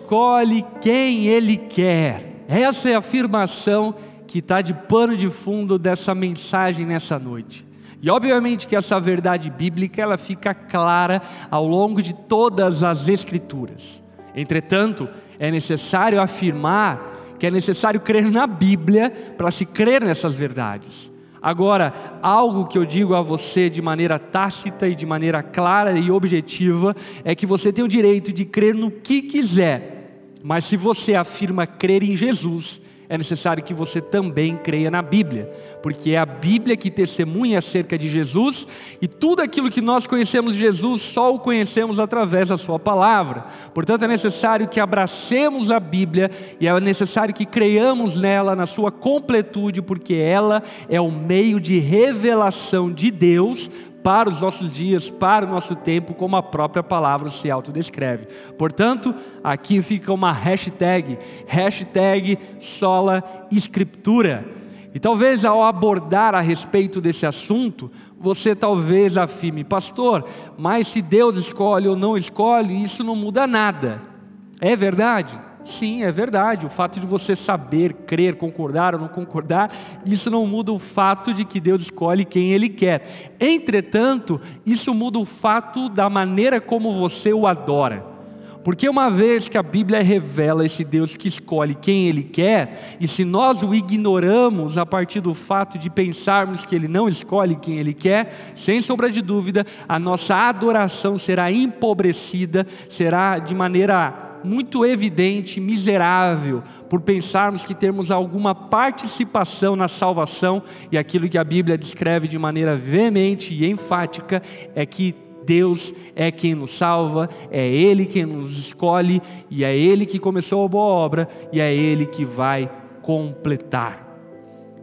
escolhe quem Ele quer. Essa é a afirmação que está de pano de fundo dessa mensagem nessa noite. E obviamente que essa verdade bíblica ela fica clara ao longo de todas as Escrituras. Entretanto, é necessário afirmar que é necessário crer na Bíblia para se crer nessas verdades. Agora, algo que eu digo a você de maneira tácita e de maneira clara e objetiva é que você tem o direito de crer no que quiser, mas se você afirma crer em Jesus, é necessário que você também creia na Bíblia, porque é a Bíblia que testemunha acerca de Jesus, e tudo aquilo que nós conhecemos de Jesus, só o conhecemos através da sua palavra. Portanto, é necessário que abracemos a Bíblia, e é necessário que creiamos nela na sua completude, porque ela é o meio de revelação de Deus para os nossos dias, para o nosso tempo, como a própria palavra se autodescreve. Portanto, aqui fica uma hashtag Sola Escritura. E talvez ao abordar a respeito desse assunto, você talvez afirme: pastor, mas se Deus escolhe ou não escolhe, isso não muda nada. É verdade? Sim, é verdade. O fato de você saber, crer, concordar ou não concordar, isso não muda o fato de que Deus escolhe quem Ele quer. Entretanto, isso muda o fato da maneira como você o adora. Porque uma vez que a Bíblia revela esse Deus que escolhe quem Ele quer, e se nós o ignoramos a partir do fato de pensarmos que Ele não escolhe quem Ele quer, sem sombra de dúvida, a nossa adoração será empobrecida, será de maneira muito evidente, miserável, por pensarmos que temos alguma participação na salvação, e aquilo que a Bíblia descreve de maneira veemente e enfática é que Deus é quem nos salva, é Ele quem nos escolhe, e é Ele que começou a boa obra, e é Ele que vai completar.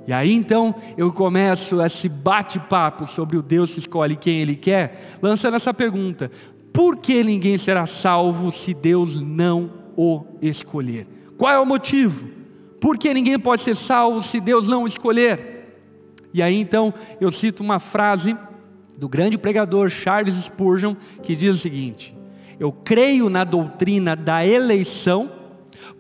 E aí então eu começo esse bate-papo sobre o Deus que escolhe quem Ele quer, lançando essa pergunta: por que ninguém será salvo se Deus não o escolher? Qual é o motivo? Por que ninguém pode ser salvo se Deus não o escolher? E aí então eu cito uma frase do grande pregador Charles Spurgeon, que diz o seguinte: eu creio na doutrina da eleição,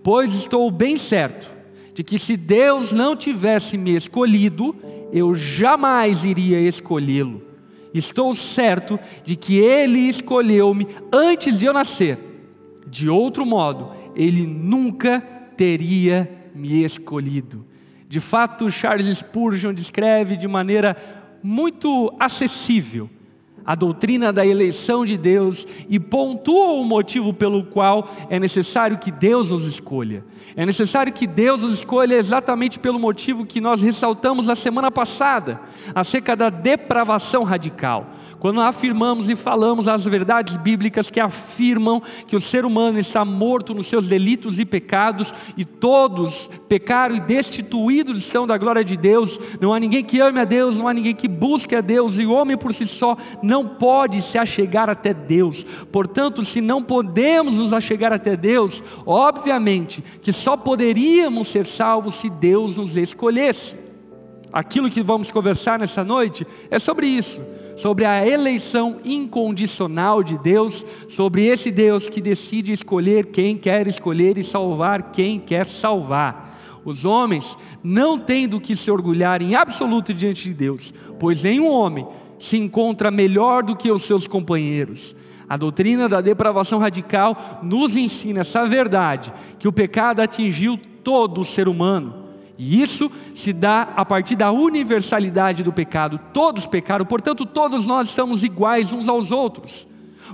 pois estou bem certo de que se Deus não tivesse me escolhido, eu jamais iria escolhê-lo. Estou certo de que Ele escolheu-me antes de eu nascer. De outro modo, Ele nunca teria me escolhido. De fato, Charles Spurgeon descreve de maneira muito acessível a doutrina da eleição de Deus e pontua o motivo pelo qual é necessário que Deus nos escolha. É necessário que Deus nos escolha exatamente pelo motivo que nós ressaltamos na semana passada, acerca da depravação radical. Quando afirmamos e falamos as verdades bíblicas que afirmam que o ser humano está morto nos seus delitos e pecados, e todos pecaram e destituídos estão da glória de Deus, não há ninguém que ame a Deus, não há ninguém que busque a Deus, e o homem por si só não pode se achegar até Deus. Portanto, se não podemos nos achegar até Deus, obviamente que só poderíamos ser salvos se Deus nos escolhesse. Aquilo que vamos conversar nessa noite é sobre isso, sobre a eleição incondicional de Deus, sobre esse Deus que decide escolher quem quer escolher e salvar quem quer salvar. Os homens não têm do que se orgulhar em absoluto diante de Deus, pois nenhum homem se encontra melhor do que os seus companheiros. A doutrina da depravação radical nos ensina essa verdade, que o pecado atingiu todo o ser humano. E isso se dá a partir da universalidade do pecado. Todos pecaram, portanto todos nós estamos iguais uns aos outros.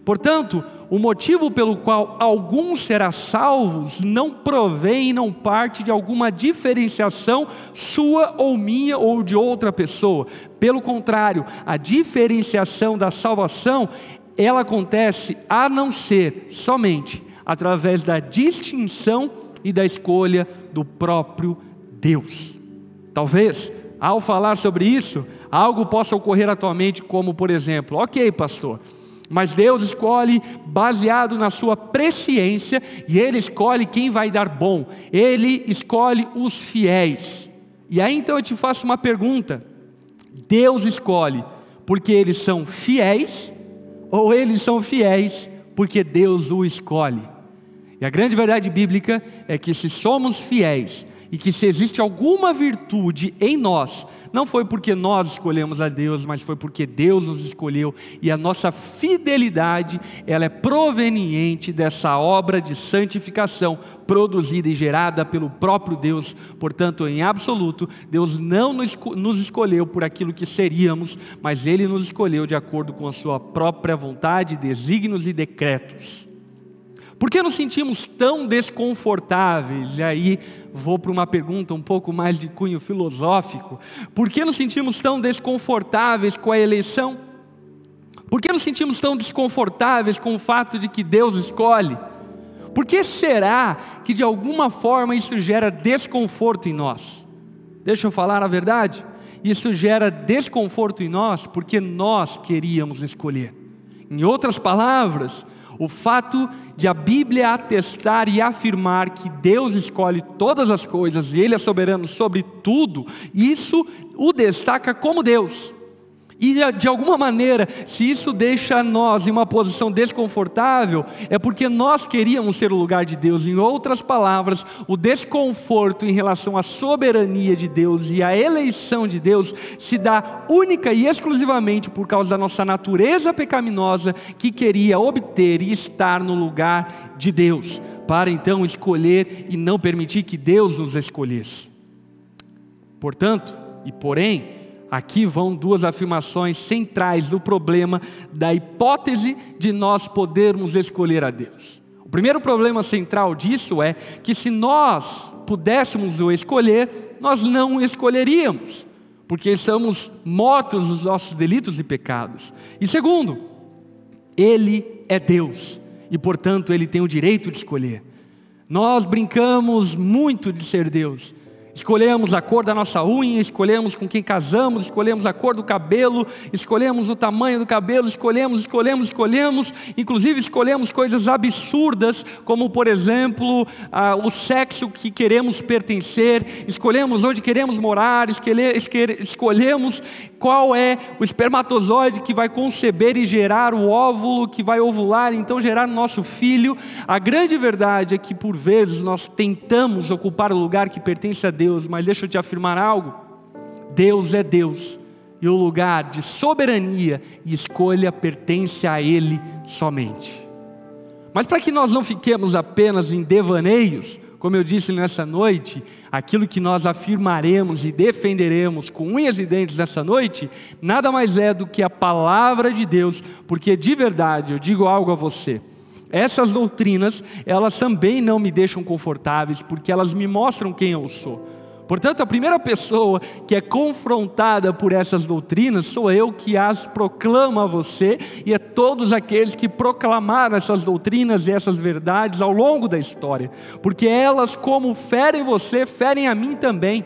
Portanto, o motivo pelo qual alguns serão salvos não provém e não parte de alguma diferenciação sua ou minha ou de outra pessoa. Pelo contrário, a diferenciação da salvação, ela acontece a não ser somente através da distinção e da escolha do próprio Deus. Talvez, ao falar sobre isso, algo possa ocorrer à tua mente, como por exemplo: ok, pastor, mas Deus escolhe baseado na sua presciência, e Ele escolhe quem vai dar bom, Ele escolhe os fiéis. E aí então eu te faço uma pergunta: Deus escolhe porque eles são fiéis, ou eles são fiéis porque Deus o escolhe? E a grande verdade bíblica é que se somos fiéis e que se existe alguma virtude em nós, não foi porque nós escolhemos a Deus, mas foi porque Deus nos escolheu, e a nossa fidelidade, ela é proveniente dessa obra de santificação produzida e gerada pelo próprio Deus. Portanto, em absoluto, Deus não nos escolheu por aquilo que seríamos, mas Ele nos escolheu de acordo com a sua própria vontade, desígnios e decretos. Por que nos sentimos tão desconfortáveis? E aí vou para uma pergunta um pouco mais de cunho filosófico. Por que nos sentimos tão desconfortáveis com a eleição? Por que nos sentimos tão desconfortáveis com o fato de que Deus escolhe? Por que será que de alguma forma isso gera desconforto em nós? Deixa eu falar a verdade. Isso gera desconforto em nós porque nós queríamos escolher. Em outras palavras, o fato de a Bíblia atestar e afirmar que Deus escolhe todas as coisas e Ele é soberano sobre tudo, isso o destaca como Deus. E de alguma maneira, se isso deixa nós em uma posição desconfortável, é porque nós queríamos ser o lugar de Deus. Em outras palavras, o desconforto em relação à soberania de Deus e à eleição de Deus se dá única e exclusivamente por causa da nossa natureza pecaminosa, que queria obter e estar no lugar de Deus, para então escolher e não permitir que Deus nos escolhesse. Portanto, e porém, aqui vão duas afirmações centrais do problema da hipótese de nós podermos escolher a Deus. O primeiro problema central disso é que se nós pudéssemos o escolher, nós não o escolheríamos, porque estamos mortos dos nossos delitos e pecados. E segundo, Ele é Deus e portanto Ele tem o direito de escolher. Nós brincamos muito de ser Deus. Escolhemos a cor da nossa unha, escolhemos com quem casamos, escolhemos a cor do cabelo, escolhemos o tamanho do cabelo, escolhemos, inclusive escolhemos coisas absurdas, como por exemplo, o sexo que queremos pertencer, escolhemos onde queremos morar, escolhemos qual é o espermatozoide que vai conceber e gerar o óvulo que vai ovular, então gerar o nosso filho. A grande verdade é que por vezes nós tentamos ocupar o lugar que pertence a Deus, mas deixa eu te afirmar algo: Deus é Deus e o lugar de soberania e escolha pertence a Ele somente. Mas para que nós não fiquemos apenas em devaneios, como eu disse nessa noite, aquilo que nós afirmaremos e defenderemos com unhas e dentes nessa noite, nada mais é do que a palavra de Deus, porque de verdade eu digo algo a você: essas doutrinas, elas também não me deixam confortáveis, porque elas me mostram quem eu sou. Portanto, a primeira pessoa que é confrontada por essas doutrinas sou eu, que as proclamo a você, e a todos aqueles que proclamaram essas doutrinas e essas verdades ao longo da história, porque elas, como ferem você, ferem a mim também.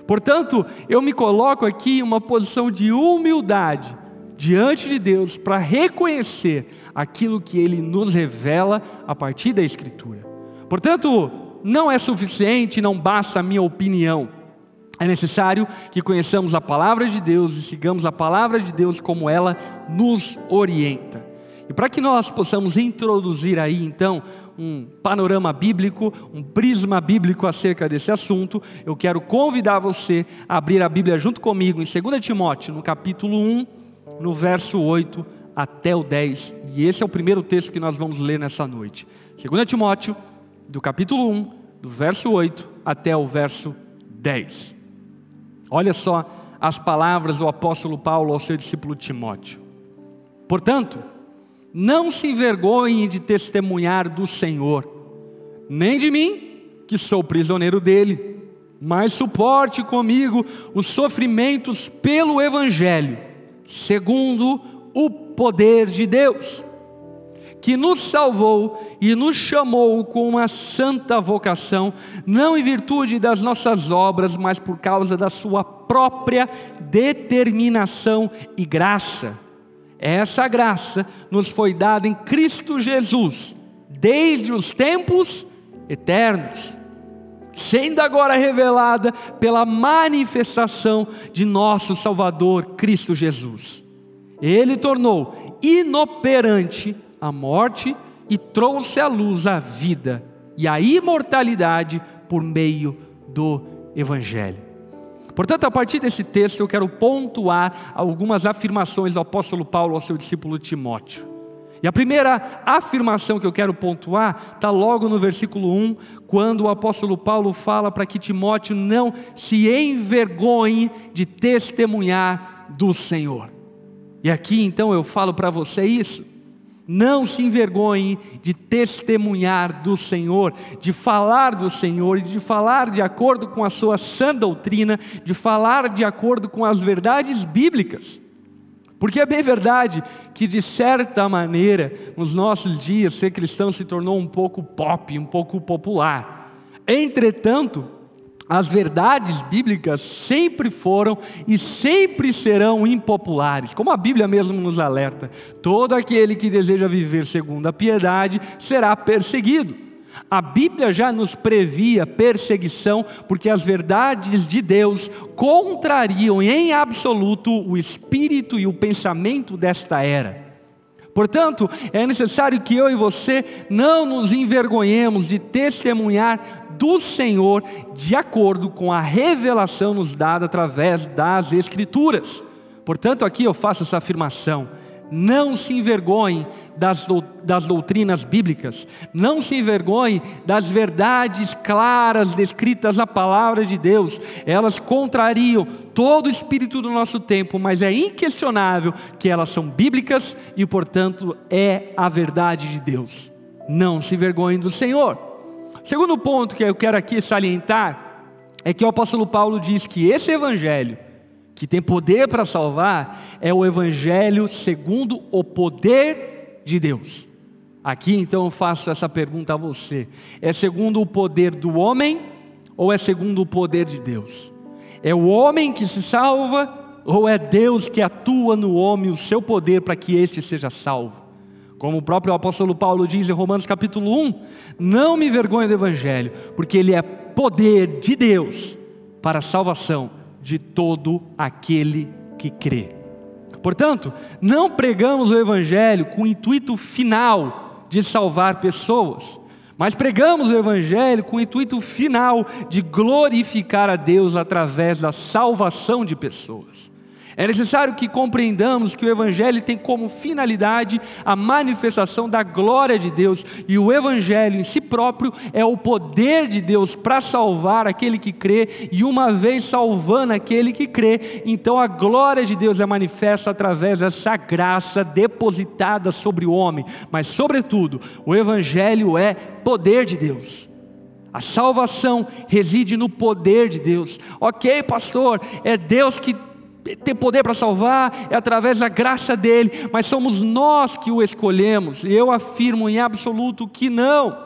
Portanto, eu me coloco aqui em uma posição de humildade diante de Deus para reconhecer aquilo que Ele nos revela a partir da Escritura. Portanto, não é suficiente, não basta a minha opinião. É necessário que conheçamos a palavra de Deus e sigamos a palavra de Deus como ela nos orienta. E para que nós possamos introduzir aí então um panorama bíblico, um prisma bíblico acerca desse assunto, eu quero convidar você a abrir a Bíblia junto comigo em 2 Timóteo, no capítulo 1, no verso 8 até o 10. E esse é o primeiro texto que nós vamos ler nessa noite. 2 Timóteo, do capítulo 1, do verso 8 até o verso 10. Olha só as palavras do apóstolo Paulo ao seu discípulo Timóteo. Portanto, não se envergonhe de testemunhar do Senhor, nem de mim, que sou prisioneiro dele, mas suporte comigo os sofrimentos pelo Evangelho, segundo o poder de Deus, que nos salvou e nos chamou com uma santa vocação, não em virtude das nossas obras, mas por causa da sua própria determinação e graça. Essa graça nos foi dada em Cristo Jesus, desde os tempos eternos, sendo agora revelada pela manifestação de nosso Salvador, Cristo Jesus. Ele tornou inoperante a morte e trouxe à luz a vida e a imortalidade por meio do Evangelho. Portanto, a partir desse texto eu quero pontuar algumas afirmações do apóstolo Paulo ao seu discípulo Timóteo. E a primeira afirmação que eu quero pontuar está logo no versículo 1, quando o apóstolo Paulo fala para que Timóteo não se envergonhe de testemunhar do Senhor. E aqui então eu falo para você isso. Não se envergonhe de testemunhar do Senhor, de falar do Senhor, de falar de acordo com a sua sã doutrina, de falar de acordo com as verdades bíblicas. Porque é bem verdade que, de certa maneira, nos nossos dias, ser cristão se tornou um pouco pop, um pouco popular. Entretanto, as verdades bíblicas sempre foram e sempre serão impopulares, como a Bíblia mesmo nos alerta. Todo aquele que deseja viver segundo a piedade será perseguido. A Bíblia já nos previa perseguição, porque as verdades de Deus contrariam em absoluto o espírito e o pensamento desta era. Portanto, é necessário que eu e você não nos envergonhemos de testemunhar do Senhor de acordo com a revelação nos dada através das Escrituras. Portanto, aqui eu faço essa afirmação: não se envergonhe das doutrinas bíblicas, não se envergonhe das verdades claras descritas na palavra de Deus. Elas contrariam todo o espírito do nosso tempo, mas é inquestionável que elas são bíblicas e, portanto, é a verdade de Deus. Não se envergonhe do Senhor. Segundo ponto que eu quero aqui salientar é que o apóstolo Paulo diz que esse evangelho, que tem poder para salvar, é o evangelho segundo o poder de Deus. Aqui então eu faço essa pergunta a você: é segundo o poder do homem ou é segundo o poder de Deus? É o homem que se salva ou é Deus que atua no homem o seu poder para que este seja salvo? Como o próprio apóstolo Paulo diz em Romanos capítulo 1, não me envergonhe do evangelho, porque ele é poder de Deus para a salvação de todo aquele que crê. Portanto, não pregamos o evangelho com o intuito final de salvar pessoas, mas pregamos o evangelho com o intuito final de glorificar a Deus através da salvação de pessoas. É necessário que compreendamos que o evangelho tem como finalidade a manifestação da glória de Deus, e o evangelho em si próprio é o poder de Deus para salvar aquele que crê, e uma vez salvando aquele que crê, então a glória de Deus é manifesta através dessa graça depositada sobre o homem. Mas sobretudo, o evangelho é poder de Deus. A salvação reside no poder de Deus. Ok, pastor, é Deus que tem poder para salvar, é através da graça dele, mas somos nós que o escolhemos, e eu afirmo em absoluto que não.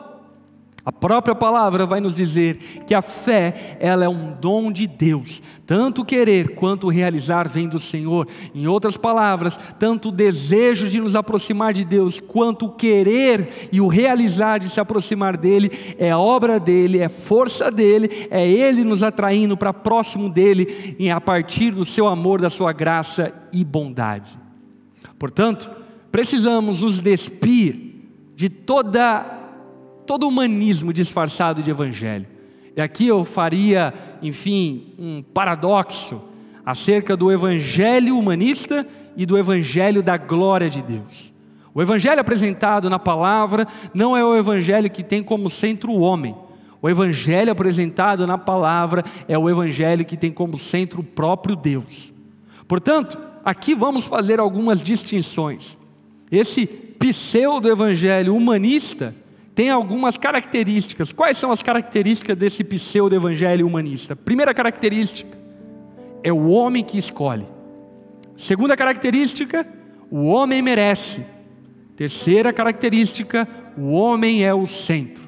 A própria palavra vai nos dizer que a fé, ela é um dom de Deus, tanto querer quanto realizar vem do Senhor. Em outras palavras, tanto o desejo de nos aproximar de Deus, quanto o querer e o realizar de se aproximar dele, é obra dele, é força dele, é ele nos atraindo para próximo dele, a partir do seu amor, da sua graça e bondade. Portanto, precisamos nos despir de todo humanismo disfarçado de evangelho. E aqui eu faria, enfim, um paradoxo acerca do evangelho humanista e do evangelho da glória de Deus. O evangelho apresentado na palavra não é o evangelho que tem como centro o homem. O evangelho apresentado na palavra é o evangelho que tem como centro o próprio Deus. Portanto, aqui vamos fazer algumas distinções. Esse pseudo-evangelho humanista tem algumas características. Quais são as características desse pseudo-evangelho humanista? Primeira característica, é o homem que escolhe. Segunda característica, o homem merece. Terceira característica, o homem é o centro.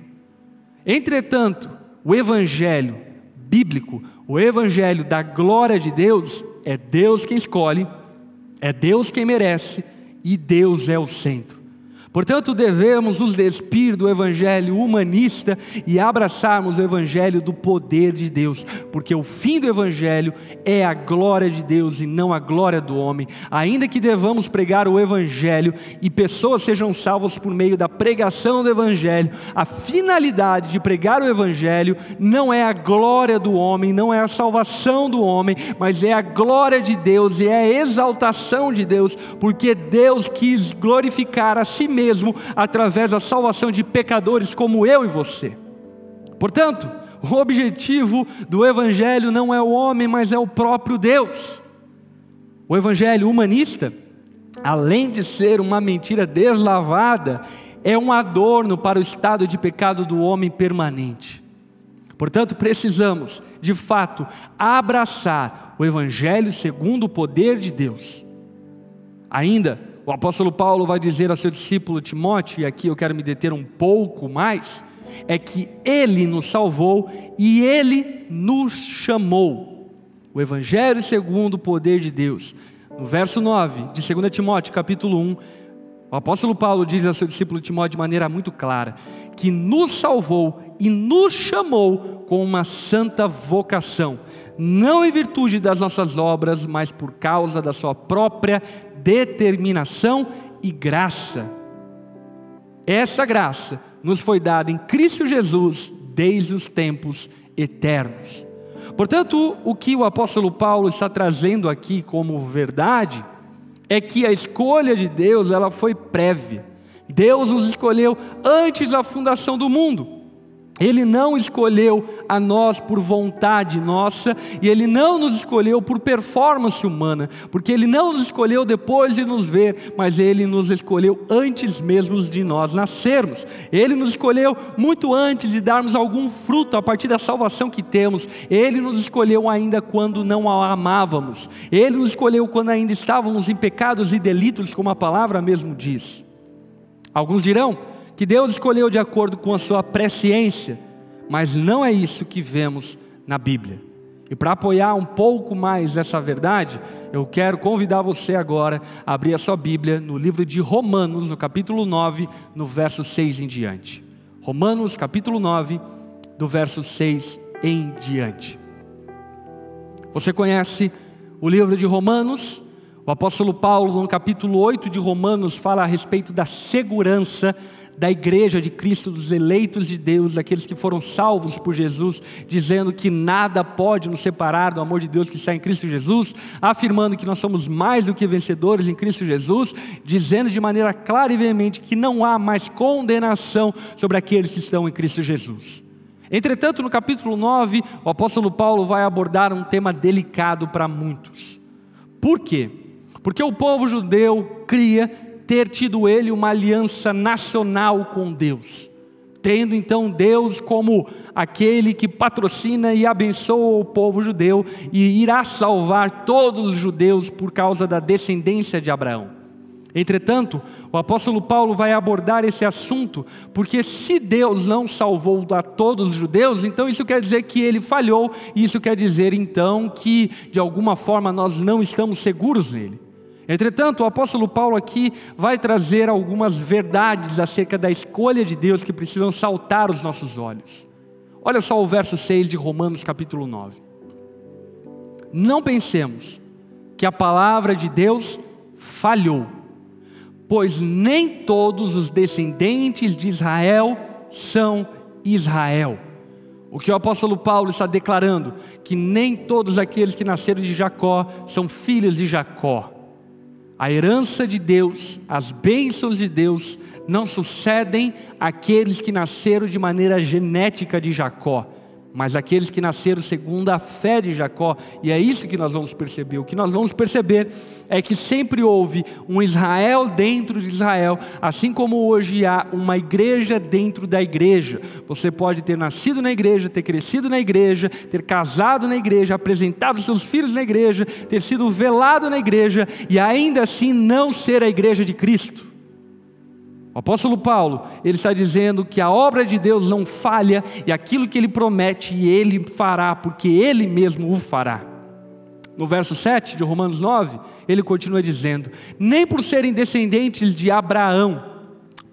Entretanto, o evangelho bíblico, o evangelho da glória de Deus, é Deus quem escolhe, é Deus quem merece, e Deus é o centro. Portanto, devemos nos despir do evangelho humanista e abraçarmos o evangelho do poder de Deus, porque o fim do evangelho é a glória de Deus e não a glória do homem. Ainda que devamos pregar o evangelho e pessoas sejam salvas por meio da pregação do evangelho, a finalidade de pregar o evangelho não é a glória do homem, não é a salvação do homem, mas é a glória de Deus e é a exaltação de Deus, porque Deus quis glorificar a si mesmo através da salvação de pecadores como eu e você. Portanto, o objetivo do evangelho não é o homem, mas é o próprio Deus. O evangelho humanista, além de ser uma mentira deslavada, é um adorno para o estado de pecado do homem permanente. Portanto, precisamos, de fato, abraçar o evangelho segundo o poder de Deus. Ainda, o apóstolo Paulo vai dizer ao seu discípulo Timóteo, e aqui eu quero me deter um pouco mais, é que ele nos salvou e ele nos chamou. O evangelho segundo o poder de Deus. No verso 9 de 2 Timóteo capítulo 1, o apóstolo Paulo diz ao seu discípulo Timóteo de maneira muito clara, que nos salvou e nos chamou com uma santa vocação, não em virtude das nossas obras, mas por causa da sua própria determinação e graça. Essa graça nos foi dada em Cristo Jesus desde os tempos eternos. Portanto, o que o apóstolo Paulo está trazendo aqui como verdade é que a escolha de Deus, ela foi prévia. Deus nos escolheu antes da fundação do mundo. Ele não escolheu a nós por vontade nossa, e Ele não nos escolheu por performance humana, porque Ele não nos escolheu depois de nos ver, mas Ele nos escolheu antes mesmo de nós nascermos. Ele nos escolheu muito antes de darmos algum fruto a partir da salvação que temos. Ele nos escolheu ainda quando não o amávamos. Ele nos escolheu quando ainda estávamos em pecados e delitos, como a palavra mesmo diz. Alguns dirão que Deus escolheu de acordo com a sua presciência, mas não é isso que vemos na Bíblia. E para apoiar um pouco mais essa verdade, eu quero convidar você agora a abrir a sua Bíblia no livro de Romanos, no capítulo 9, no verso 6 em diante. Romanos, capítulo 9, do verso 6 em diante. Você conhece o livro de Romanos? O apóstolo Paulo, no capítulo 8 de Romanos, fala a respeito da segurança da igreja de Cristo, dos eleitos de Deus, daqueles que foram salvos por Jesus, dizendo que nada pode nos separar do amor de Deus que está em Cristo Jesus, afirmando que nós somos mais do que vencedores em Cristo Jesus, dizendo de maneira clara e veemente que não há mais condenação sobre aqueles que estão em Cristo Jesus. Entretanto, no capítulo 9, o apóstolo Paulo vai abordar um tema delicado para muitos. Por quê? Porque o povo judeu cria ter tido ele uma aliança nacional com Deus, tendo então Deus como aquele que patrocina e abençoa o povo judeu e irá salvar todos os judeus por causa da descendência de Abraão. Entretanto, o apóstolo Paulo vai abordar esse assunto, porque se Deus não salvou a todos os judeus, então isso quer dizer que ele falhou, e isso quer dizer então que de alguma forma nós não estamos seguros nele. Entretanto, o apóstolo Paulo aqui vai trazer algumas verdades acerca da escolha de Deus que precisam saltar os nossos olhos. Olha só o verso 6 de Romanos capítulo 9. Não pensemos que a palavra de Deus falhou, pois nem todos os descendentes de Israel são Israel. O que o apóstolo Paulo está declarando? Que nem todos aqueles que nasceram de Jacó são filhos de Jacó. A herança de Deus, as bênçãos de Deus, não sucedem àqueles que nasceram de maneira genética de Jacó, mas aqueles que nasceram segundo a fé de Jacó. E é isso que nós vamos perceber. O que nós vamos perceber é que sempre houve um Israel dentro de Israel, assim como hoje há uma igreja dentro da igreja. Você pode ter nascido na igreja, ter crescido na igreja, ter casado na igreja, apresentado seus filhos na igreja, ter sido velado na igreja e ainda assim não ser a igreja de Cristo. O apóstolo Paulo, ele está dizendo que a obra de Deus não falha, e aquilo que ele promete, ele fará, porque ele mesmo o fará. No verso 7 de Romanos 9, ele continua dizendo: nem por serem descendentes de Abraão,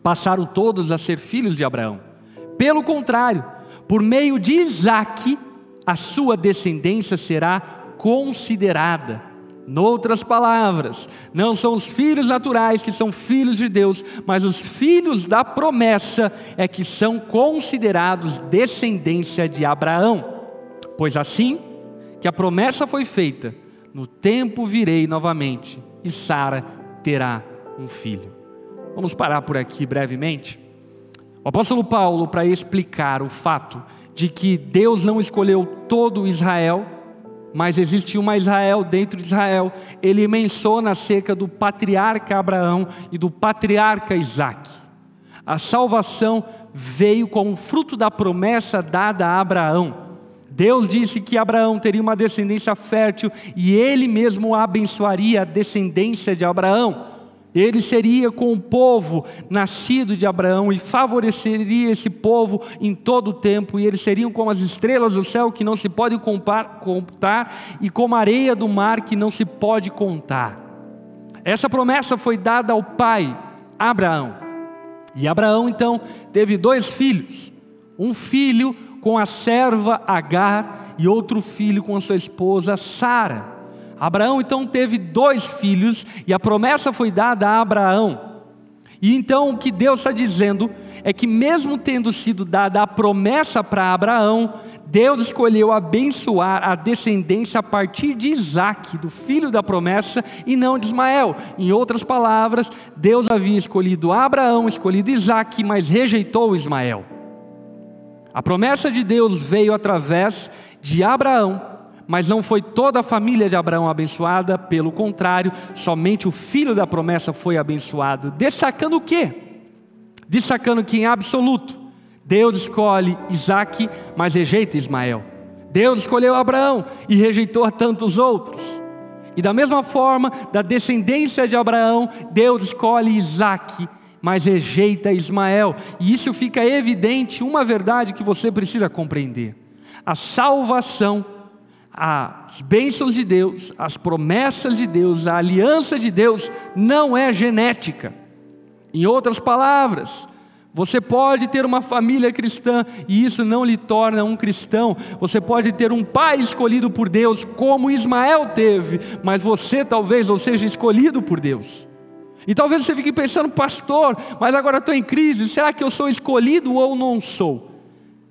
passaram todos a ser filhos de Abraão. Pelo contrário, por meio de Isaque, a sua descendência será considerada. Noutras palavras, não são os filhos naturais que são filhos de Deus, mas os filhos da promessa é que são considerados descendência de Abraão. Pois assim que a promessa foi feita, no tempo virei novamente, e Sara terá um filho. Vamos parar por aqui brevemente. O apóstolo Paulo, para explicar o fato de que Deus não escolheu todo Israel, mas existe uma Israel dentro de Israel, ele menciona acerca do patriarca Abraão e do patriarca Isaque. A salvação veio como fruto da promessa dada a Abraão. Deus disse que Abraão teria uma descendência fértil e ele mesmo abençoaria a descendência de Abraão. Ele seria com o povo nascido de Abraão e favoreceria esse povo em todo o tempo. E eles seriam como as estrelas do céu que não se podem contar e como a areia do mar que não se pode contar. Essa promessa foi dada ao pai Abraão. E Abraão então teve 2 filhos. Um filho com a serva Agar e outro filho com a sua esposa Sara. Abraão então teve 2 filhos e a promessa foi dada a Abraão. E então o que Deus está dizendo é que mesmo tendo sido dada a promessa para Abraão, Deus escolheu abençoar a descendência a partir de Isaque, do filho da promessa, e não de Ismael. Em outras palavras, Deus havia escolhido Abraão, escolhido Isaque, mas rejeitou Ismael. A promessa de Deus veio através de Abraão, mas não foi toda a família de Abraão abençoada, pelo contrário, somente o filho da promessa foi abençoado. Destacando o quê? Destacando que em absoluto, Deus escolhe Isaque, mas rejeita Ismael. Deus escolheu Abraão e rejeitou a tantos outros. E da mesma forma, da descendência de Abraão, Deus escolhe Isaque, mas rejeita Ismael. E isso fica evidente, uma verdade que você precisa compreender. A salvação, as bênçãos de Deus, as promessas de Deus, a aliança de Deus não é genética. Em outras palavras, você pode ter uma família cristã e isso não lhe torna um cristão. Você pode ter um pai escolhido por Deus como Ismael teve, mas você talvez não seja escolhido por Deus. E talvez você fique pensando, pastor, mas agora estou em crise, será que eu sou escolhido ou não sou?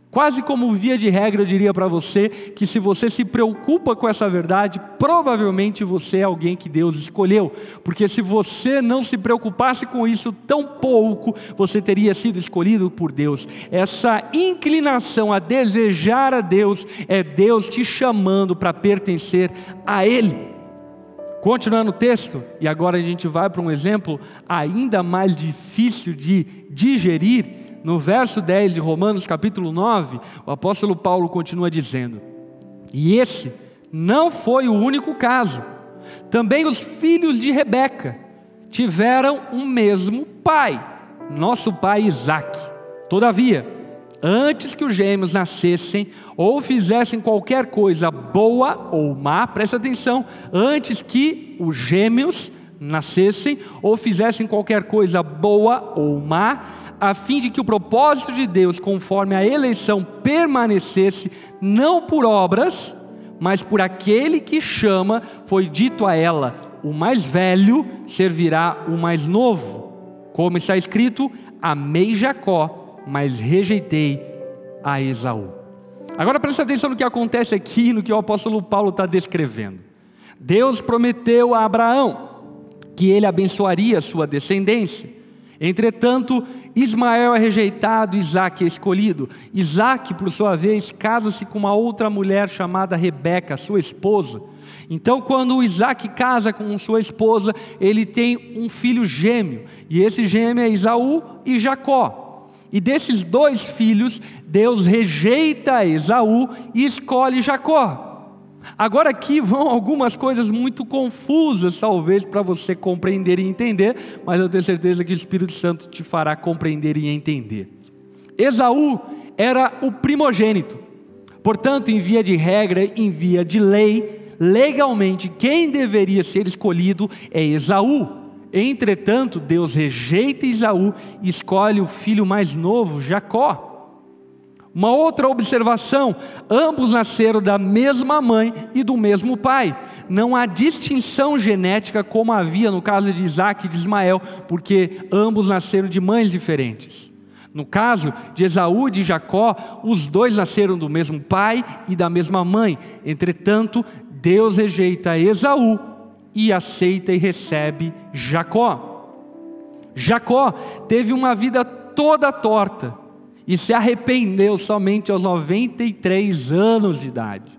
Quase como via de regra eu diria para você que se você se preocupa com essa verdade, provavelmente você é alguém que Deus escolheu. Porque se você não se preocupasse com isso tão pouco, você teria sido escolhido por Deus. Essa inclinação a desejar a Deus é Deus te chamando para pertencer a Ele. Continuando o texto, e agora a gente vai para um exemplo ainda mais difícil de digerir. No verso 10 de Romanos capítulo 9, o apóstolo Paulo continua dizendo: e esse não foi o único caso. Também os filhos de Rebeca tiveram um mesmo pai, nosso pai Isaque. Todavia, antes que os gêmeos nascessem ou fizessem qualquer coisa boa ou má, presta atenção, antes que os gêmeos nascessem ou fizessem qualquer coisa boa ou má, a fim de que o propósito de Deus, conforme a eleição, permanecesse, não por obras, mas por aquele que chama, foi dito a ela: o mais velho servirá o mais novo. Como está escrito: amei Jacó, mas rejeitei a Esaú. Agora presta atenção no que acontece aqui, no que o apóstolo Paulo está descrevendo. Deus prometeu a Abraão que ele abençoaria a sua descendência. Entretanto, Ismael é rejeitado, Isaque é escolhido. Isaque, por sua vez, casa-se com uma outra mulher chamada Rebeca, sua esposa. Então, quando Isaque casa com sua esposa, ele tem um filho gêmeo. E esse gêmeo é Esaú e Jacó. E desses 2 filhos, Deus rejeita Esaú e escolhe Jacó. Agora aqui vão algumas coisas muito confusas, talvez, para você compreender e entender, mas eu tenho certeza que o Espírito Santo te fará compreender e entender. Esaú era o primogênito, portanto, em via de regra, em via de lei, legalmente, quem deveria ser escolhido é Esaú. Entretanto, Deus rejeita Esaú e escolhe o filho mais novo, Jacó. Uma outra observação: ambos nasceram da mesma mãe e do mesmo pai. Não há distinção genética como havia no caso de Isaac e de Ismael, porque ambos nasceram de mães diferentes. No caso de Esaú e de Jacó, os dois nasceram do mesmo pai e da mesma mãe. Entretanto, Deus rejeita Esaú e aceita e recebe Jacó. Jacó teve uma vida toda torta e se arrependeu somente aos 93 anos de idade.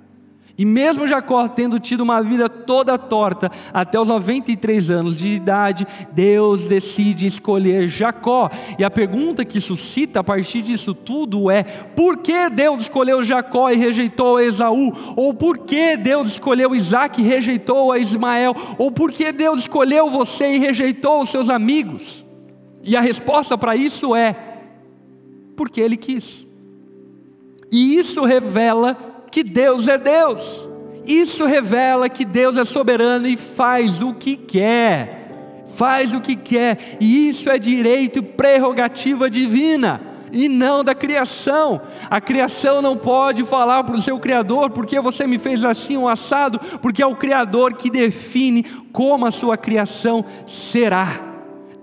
E mesmo Jacó tendo tido uma vida toda torta até os 93 anos de idade, Deus decide escolher Jacó. E a pergunta que suscita a partir disso tudo é: por que Deus escolheu Jacó e rejeitou Esaú? Ou por que Deus escolheu Isaac e rejeitou a Ismael? Ou por que Deus escolheu você e rejeitou os seus amigos? E a resposta para isso é: porque Ele quis. E isso revela que Deus é Deus. Isso revela que Deus é soberano e faz o que quer. Faz o que quer. E isso é direito e prerrogativa divina, e não da criação. A criação não pode falar para o seu Criador: porque você me fez assim, um assado, porque é o Criador que define como a sua criação será.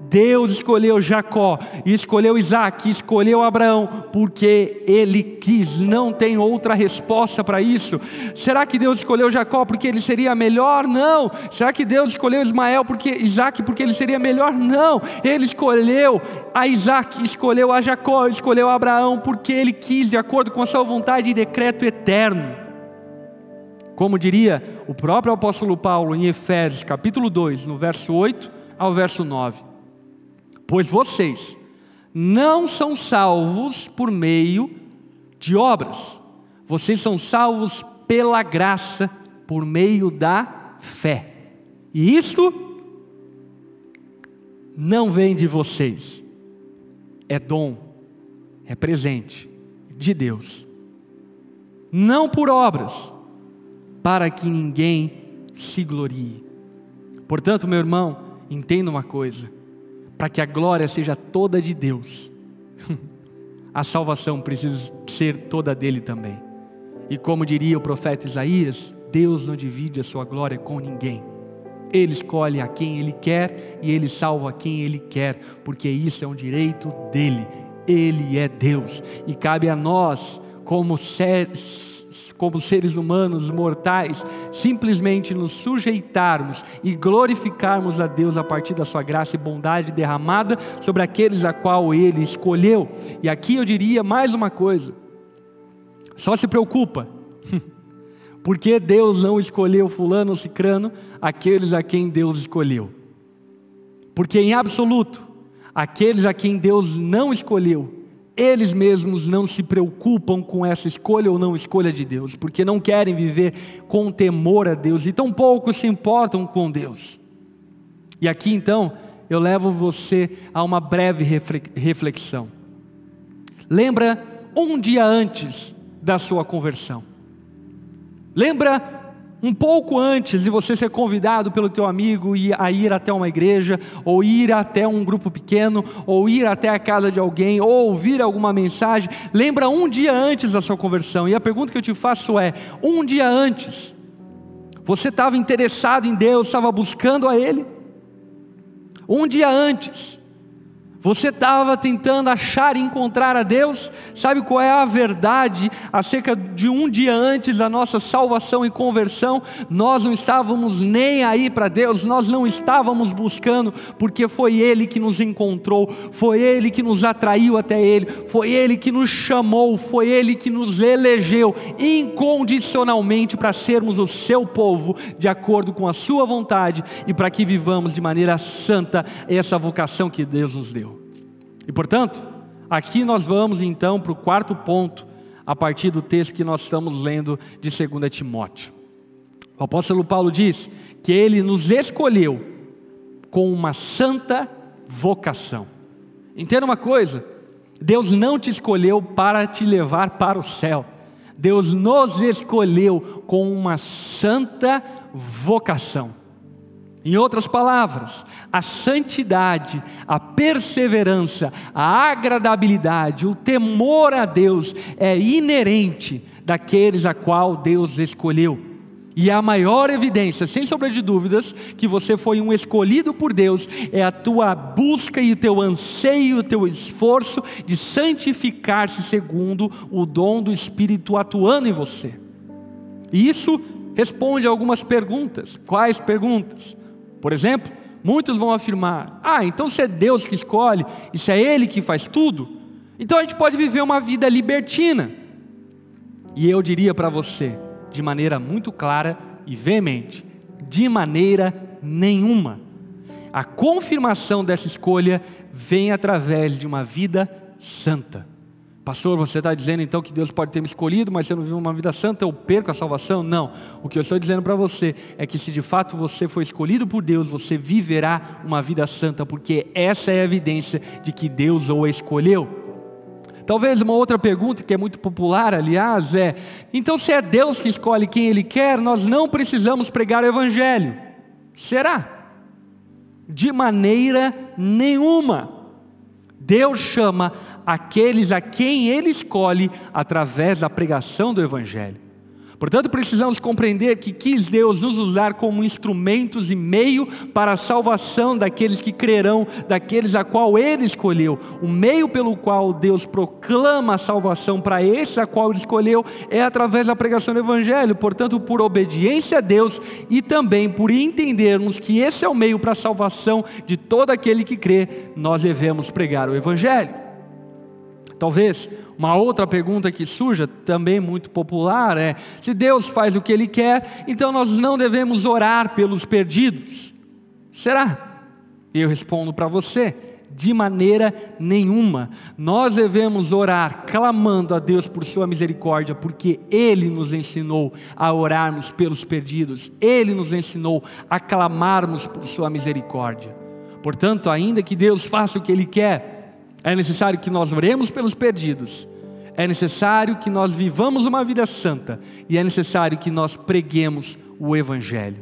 Deus escolheu Jacó, escolheu Isaac, escolheu Abraão, porque Ele quis. Não tem outra resposta para isso. Será que Deus escolheu Jacó porque ele seria melhor? Não. Será que Deus escolheu Isaac porque ele seria melhor? Não. Ele escolheu a Isaac, escolheu a Jacó, escolheu a Abraão, porque Ele quis, de acordo com a sua vontade e decreto eterno. Como diria o próprio apóstolo Paulo em Efésios capítulo 2, no verso 8 ao verso 9: pois vocês não são salvos por meio de obras, vocês são salvos pela graça, por meio da fé. E isto não vem de vocês, é dom, é presente de Deus, não por obras, para que ninguém se glorie. Portanto, meu irmão, entenda uma coisa: para que a glória seja toda de Deus, a salvação precisa ser toda dele também. E como diria o profeta Isaías, Deus não divide a sua glória com ninguém. Ele escolhe a quem Ele quer e Ele salva a quem Ele quer, porque isso é um direito dele. Ele é Deus e cabe a nós, como seres humanos mortais, simplesmente nos sujeitarmos e glorificarmos a Deus a partir da sua graça e bondade derramada sobre aqueles a qual Ele escolheu. E aqui eu diria mais uma coisa: só se preocupa porque Deus não escolheu fulano ou cicrano, aqueles a quem Deus escolheu. Porque em absoluto, aqueles a quem Deus não escolheu, eles mesmos não se preocupam com essa escolha ou não escolha de Deus, porque não querem viver com temor a Deus e tampouco se importam com Deus. E aqui então eu levo você a uma breve reflexão. Lembra um dia antes da sua conversão. Lembra um pouco antes de você ser convidado pelo teu amigo a ir até uma igreja, ou ir até um grupo pequeno, ou ir até a casa de alguém, ou ouvir alguma mensagem. Lembra um dia antes da sua conversão. E a pergunta que eu te faço é: um dia antes, você estava interessado em Deus, estava buscando a Ele? Um dia antes, você estava tentando achar e encontrar a Deus? Sabe qual é a verdade acerca de um dia antes da nossa salvação e conversão? Nós não estávamos nem aí para Deus, nós não estávamos buscando, porque foi Ele que nos encontrou, foi Ele que nos atraiu até Ele, foi Ele que nos chamou, foi Ele que nos elegeu incondicionalmente para sermos o seu povo, de acordo com a sua vontade, e para que vivamos de maneira santa essa vocação que Deus nos deu. E portanto, aqui nós vamos então para o quarto ponto, a partir do texto que nós estamos lendo de 2 Timóteo. O apóstolo Paulo diz que Ele nos escolheu com uma santa vocação. Entenda uma coisa: Deus não te escolheu para te levar para o céu. Deus nos escolheu com uma santa vocação. Em outras palavras, a santidade, a perseverança, a agradabilidade, o temor a Deus é inerente daqueles a qual Deus escolheu. E a maior evidência, sem sombra de dúvidas, que você foi um escolhido por Deus, é a tua busca e o teu anseio, o teu esforço de santificar-se segundo o dom do Espírito atuando em você. E isso responde a algumas perguntas. Quais perguntas? Por exemplo, muitos vão afirmar: então se é Deus que escolhe, e se é Ele que faz tudo, então a gente pode viver uma vida libertina. E eu diria para você, de maneira muito clara e veemente, de maneira nenhuma. A confirmação dessa escolha vem através de uma vida santa. Pastor, você está dizendo então que Deus pode ter me escolhido, mas se eu não vivo uma vida santa, eu perco a salvação? Não, o que eu estou dizendo para você é que se de fato você foi escolhido por Deus, você viverá uma vida santa, porque essa é a evidência de que Deus o escolheu. Talvez uma outra pergunta que é muito popular, aliás, é: então se é Deus que escolhe quem Ele quer, nós não precisamos pregar o Evangelho? Será? De maneira nenhuma. Deus chama aqueles a quem Ele escolhe através da pregação do Evangelho. Portanto, precisamos compreender que quis Deus nos usar como instrumentos e meio para a salvação daqueles que crerão, daqueles a qual Ele escolheu. O meio pelo qual Deus proclama a salvação para esse a qual Ele escolheu é através da pregação do Evangelho. Portanto, por obediência a Deus e também por entendermos que esse é o meio para a salvação de todo aquele que crê, nós devemos pregar o Evangelho. Talvez uma outra pergunta que surja, também muito popular, é: se Deus faz o que Ele quer, então nós não devemos orar pelos perdidos? Será? Eu respondo para você: de maneira nenhuma. Nós devemos orar clamando a Deus por sua misericórdia, porque Ele nos ensinou a orarmos pelos perdidos, Ele nos ensinou a clamarmos por sua misericórdia. Portanto, ainda que Deus faça o que Ele quer, é necessário que nós oremos pelos perdidos, é necessário que nós vivamos uma vida santa, e é necessário que nós preguemos o Evangelho.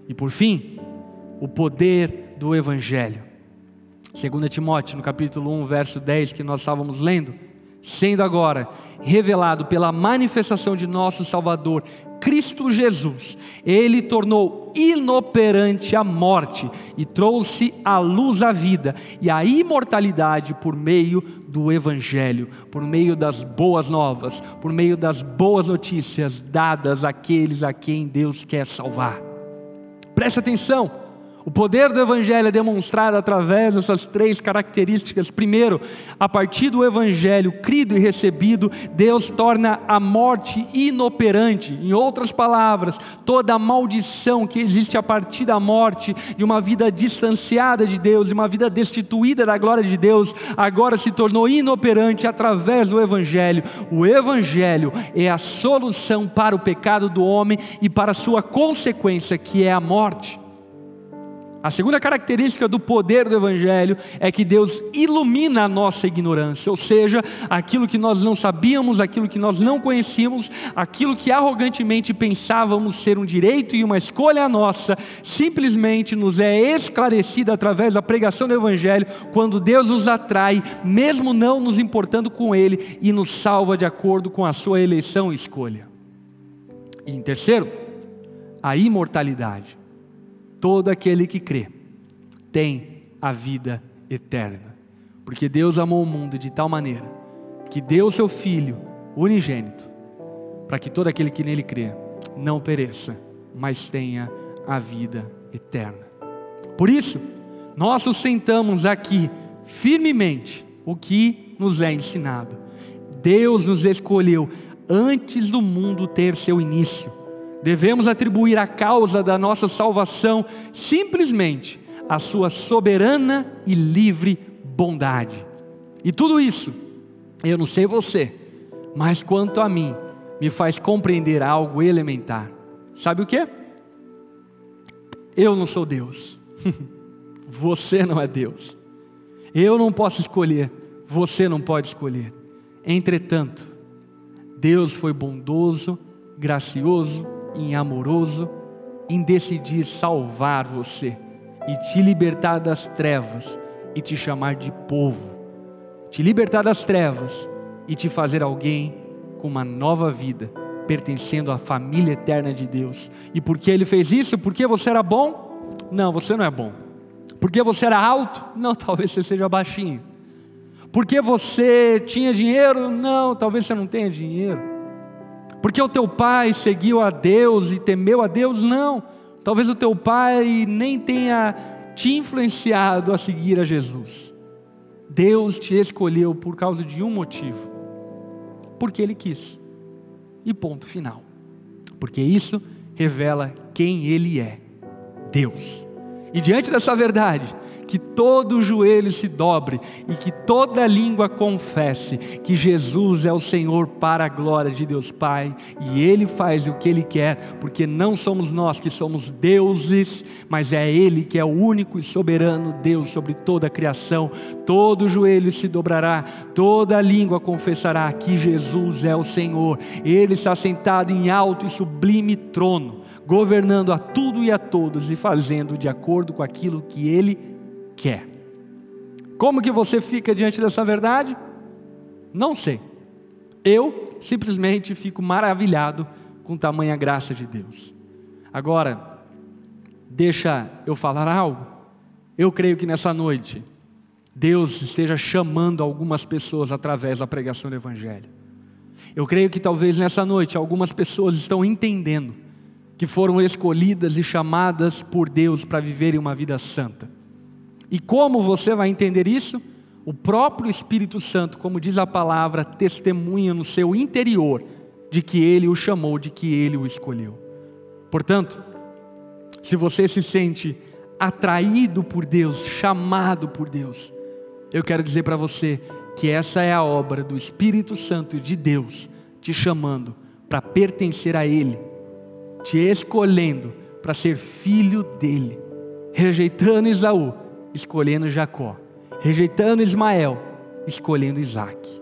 E por fim, o poder do Evangelho. 2 Timóteo, no capítulo 1, verso 10, que nós estávamos lendo: sendo agora revelado pela manifestação de nosso Salvador, Cristo Jesus, Ele tornou inoperante a morte e trouxe à luz a vida e a imortalidade por meio do Evangelho, por meio das boas novas, por meio das boas notícias dadas àqueles a quem Deus quer salvar. Preste atenção. O poder do Evangelho é demonstrado através dessas três características. Primeiro, a partir do Evangelho crido e recebido, Deus torna a morte inoperante. Em outras palavras, toda a maldição que existe a partir da morte, de uma vida distanciada de Deus, de uma vida destituída da glória de Deus, agora se tornou inoperante através do Evangelho. O Evangelho é a solução para o pecado do homem e para a sua consequência, que é a morte. A segunda característica do poder do Evangelho é que Deus ilumina a nossa ignorância, ou seja, aquilo que nós não sabíamos, aquilo que nós não conhecíamos, aquilo que arrogantemente pensávamos ser um direito e uma escolha nossa, simplesmente nos é esclarecido através da pregação do Evangelho, quando Deus nos atrai, mesmo não nos importando com Ele, e nos salva de acordo com a sua eleição e escolha. E em terceiro, a imortalidade. Todo aquele que crê tem a vida eterna, porque Deus amou o mundo de tal maneira que deu o seu Filho unigênito, para que todo aquele que nele crê não pereça, mas tenha a vida eterna. Por isso, nós sustentamos aqui firmemente o que nos é ensinado. Deus nos escolheu antes do mundo ter seu início. Devemos atribuir a causa da nossa salvação simplesmente à sua soberana e livre bondade. E tudo isso, eu não sei você, mas quanto a mim, me faz compreender algo elementar. Sabe o quê? Eu não sou Deus. Você não é Deus. Eu não posso escolher, você não pode escolher. Entretanto, Deus foi bondoso, gracioso e amoroso em decidir salvar você e te libertar das trevas e te chamar de povo. Te libertar das trevas e te fazer alguém com uma nova vida, pertencendo à família eterna de Deus. E por que Ele fez isso? Porque você era bom? Não, você não é bom. Porque você era alto? Não, talvez você seja baixinho. Porque você tinha dinheiro? Não, talvez você não tenha dinheiro. Porque o teu pai seguiu a Deus e temeu a Deus? Não, talvez o teu pai nem tenha te influenciado a seguir a Jesus. Deus te escolheu por causa de um motivo: porque Ele quis. E ponto final. Porque isso revela quem Ele é: Deus. E diante dessa verdade, que todo joelho se dobre e que toda língua confesse que Jesus é o Senhor, para a glória de Deus Pai, e Ele faz o que Ele quer, porque não somos nós que somos deuses, mas é Ele que é o único e soberano Deus sobre toda a criação. Todo joelho se dobrará, toda língua confessará que Jesus é o Senhor. Ele está sentado em alto e sublime trono, governando a tudo e a todos e fazendo de acordo com aquilo que Ele quer. Como que você fica diante dessa verdade? Não sei. Eu simplesmente fico maravilhado com tamanha graça de Deus. Agora, deixa eu falar algo. Eu creio que nessa noite Deus esteja chamando algumas pessoas através da pregação do Evangelho. Eu creio que talvez nessa noite algumas pessoas estão entendendo que foram escolhidas e chamadas por Deus para viverem uma vida santa. E como você vai entender isso? O próprio Espírito Santo, como diz a palavra, testemunha no seu interior de que Ele o chamou, de que Ele o escolheu. Portanto, se você se sente atraído por Deus, chamado por Deus, eu quero dizer para você que essa é a obra do Espírito Santo de Deus, te chamando para pertencer a Ele, te escolhendo para ser filho dEle, rejeitando Esaú, escolhendo Jacó, rejeitando Ismael, escolhendo Isaac.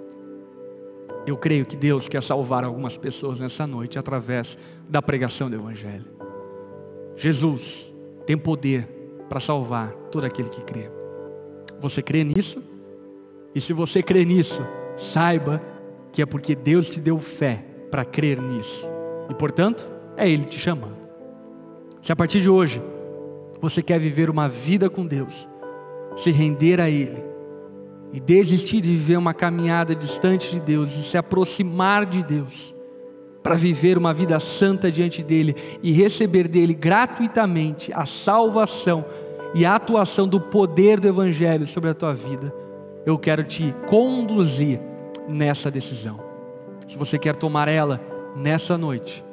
Eu creio que Deus quer salvar algumas pessoas nessa noite através da pregação do Evangelho. Jesus tem poder para salvar todo aquele que crê. Você crê nisso? E se você crê nisso, saiba que é porque Deus te deu fé para crer nisso. E portanto, é Ele te chamando. Se a partir de hoje você quer viver uma vida com Deus, se render a Ele e desistir de viver uma caminhada distante de Deus e se aproximar de Deus para viver uma vida santa diante dEle e receber dEle gratuitamente a salvação e a atuação do poder do Evangelho sobre a tua vida, eu quero te conduzir nessa decisão. Se você quer tomar ela nessa noite,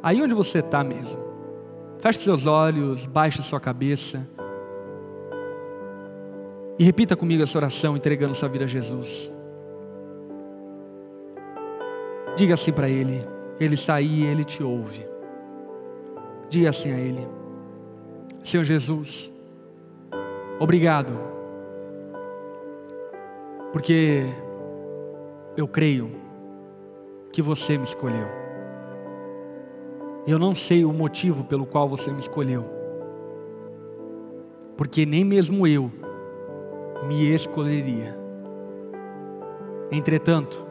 aí onde você está mesmo, feche seus olhos, baixe sua cabeça e repita comigo essa oração, entregando sua vida a Jesus. Diga assim para Ele, Ele está aí, Ele te ouve. Diga assim a Ele: Senhor Jesus, obrigado, porque eu creio que você me escolheu. Eu não sei o motivo pelo qual você me escolheu, porque nem mesmo eu me escolheria. Entretanto,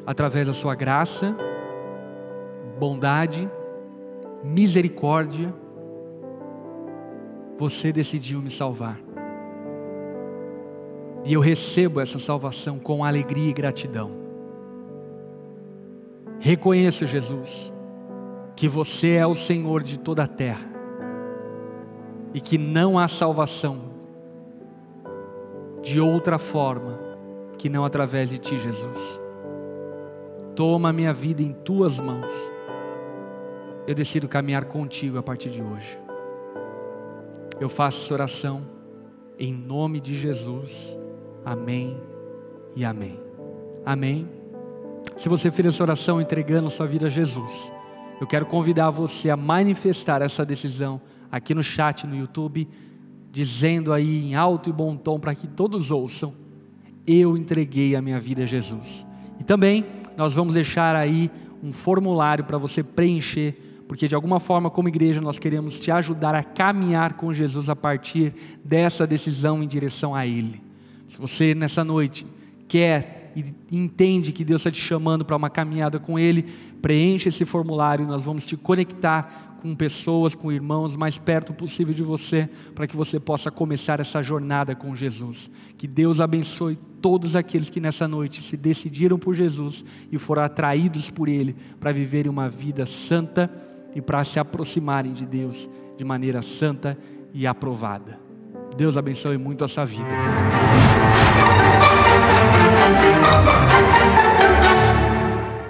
através da sua graça, bondade, misericórdia, você decidiu me salvar. E eu recebo essa salvação com alegria e gratidão. Reconheço, Jesus, que você é o Senhor de toda a terra e que não há salvação de outra forma que não através de Ti, Jesus. Toma a minha vida em Tuas mãos. Eu decido caminhar contigo a partir de hoje. Eu faço essa oração em nome de Jesus. Amém e amém. Amém. Se você fez essa oração entregando sua vida a Jesus, eu quero convidar você a manifestar essa decisão aqui no chat, no YouTube, dizendo aí em alto e bom tom para que todos ouçam: eu entreguei a minha vida a Jesus. E também nós vamos deixar aí um formulário para você preencher, porque de alguma forma, como igreja, nós queremos te ajudar a caminhar com Jesus a partir dessa decisão em direção a Ele. Se você nessa noite quer e entende que Deus está te chamando para uma caminhada com Ele, preencha esse formulário, nós vamos te conectar com pessoas, com irmãos mais perto possível de você, para que você possa começar essa jornada com Jesus. Que Deus abençoe todos aqueles que nessa noite se decidiram por Jesus e foram atraídos por Ele para viverem uma vida santa e para se aproximarem de Deus de maneira santa e aprovada. Deus abençoe muito a sua vida.